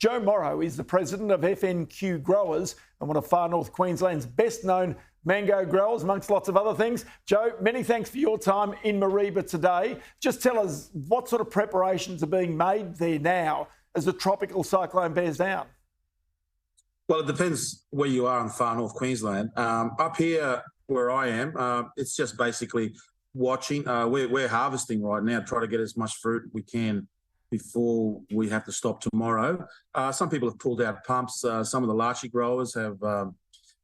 Joe Moro is the president of FNQ Growers and one of Far North Queensland's best-known mango growers, amongst lots of other things. Joe, many thanks for your time in Mareeba today. Just tell us what sort of preparations are being made there now as the tropical cyclone bears down. Well, it depends where you are in Far North Queensland. Up here where I am, it's just basically watching. We're harvesting right now, try to get as much fruit we can before we have to stop tomorrow. Some people have pulled out pumps. Some of the larchie growers have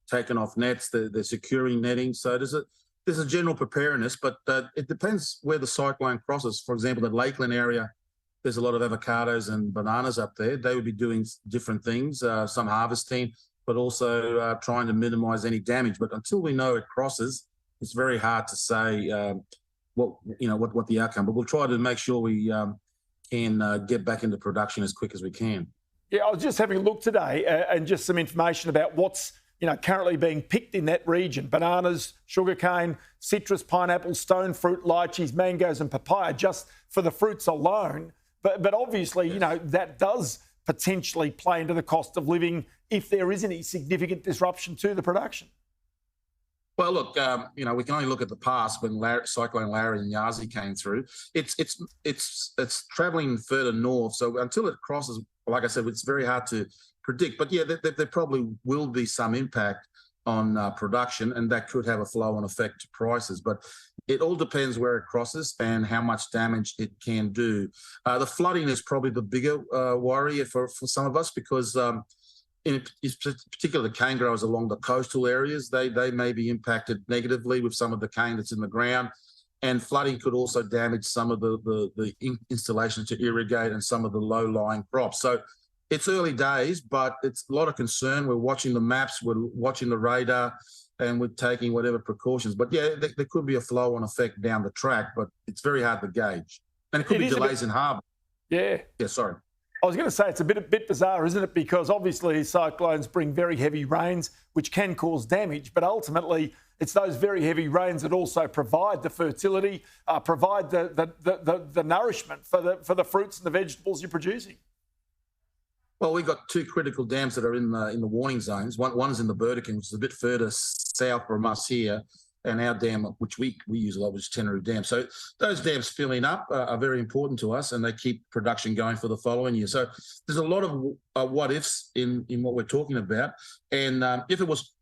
taken off nets. They're securing netting. So there's a general preparedness, but it depends where the cyclone crosses. For example, the Lakeland area, there's a lot of avocados and bananas up there. They would be doing different things, some harvesting, but also trying to minimise any damage. But until we know it crosses, it's very hard to say what the outcome. But we'll try to make sure we can get back into production as quick as we can. Yeah, I was just having a look today and just some information about what's currently being picked in that region: bananas, sugarcane, citrus, pineapple, stone fruit, lychees, mangoes, and papaya, just for the fruits alone. But obviously, yes, that does potentially play into the cost of living if there is any significant disruption to the production. Well, look, we can only look at the past when Cyclone Larry and Yazi came through. It's travelling further north, so until it crosses, like I said, it's very hard to predict. But yeah, there probably will be some impact on production, and that could have a flow-on effect to prices. But it all depends where it crosses and how much damage it can do. The flooding is probably the bigger worry for some of us, because in particular, the cane growers along the coastal areas, they may be impacted negatively with some of the cane that's in the ground, and flooding could also damage some of the installations to irrigate and some of the low-lying crops. So it's early days, but it's a lot of concern. We're watching the maps, we're watching the radar, and we're taking whatever precautions. But yeah, there could be a flow-on effect down the track, but it's very hard to gauge. And it could be delays in harbour. Yeah. Yeah, sorry. I was going to say it's a bit bizarre, isn't it? Because obviously cyclones bring very heavy rains, which can cause damage, but ultimately it's those very heavy rains that also provide the fertility, provide the nourishment for the fruits and the vegetables you're producing. Well, we've got two critical dams that are in the warning zones. One's in the Burdekin, which is a bit further south from us here, and our dam, which we use a lot, which is Tenerife Dam. So those dams filling up are very important to us, and they keep production going for the following year. So there's a lot of what-ifs in what we're talking about. And if it was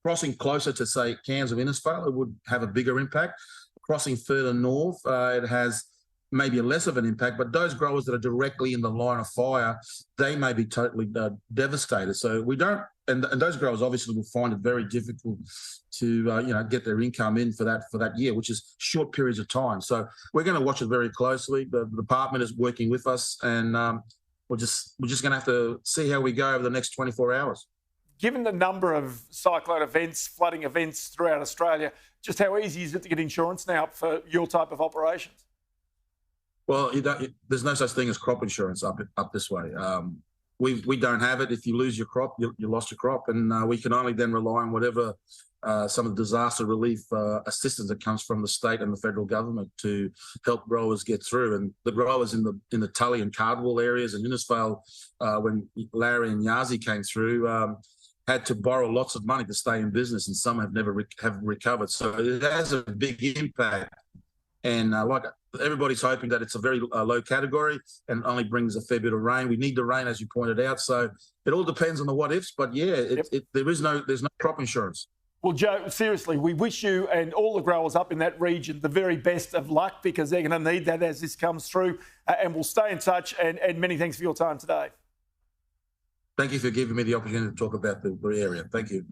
crossing closer to, say, Cairns or Innisfail, it would have a bigger impact. Crossing further north, it has maybe less of an impact, but those growers that are directly in the line of fire, they may be totally devastated. So we don't, and those growers obviously will find it very difficult to get their income in for that year, which is short periods of time. So we're going to watch it very closely. The department is working with us, and we're just going to have to see how we go over the next 24 hours. Given the number of cyclone events, flooding events throughout Australia, just how easy is it to get insurance now for your type of operations? Well, there's no such thing as crop insurance up this way. We don't have it. If you lose your crop, you lost your crop, and we can only then rely on whatever some of the disaster relief assistance that comes from the state and the federal government to help growers get through. And the growers in the Tully and Cardwell areas and Innisfail, when Larry and Yazi came through, had to borrow lots of money to stay in business, and some have never have recovered. So it has a big impact. And like everybody's hoping that it's a very low category and only brings a fair bit of rain. We need the rain, as you pointed out. So it all depends on the what ifs. But yeah, there's no crop insurance. Well, Joe, seriously, we wish you and all the growers up in that region the very best of luck, because they're going to need that as this comes through. And we'll stay in touch. And many thanks for your time today. Thank you for giving me the opportunity to talk about the area. Thank you.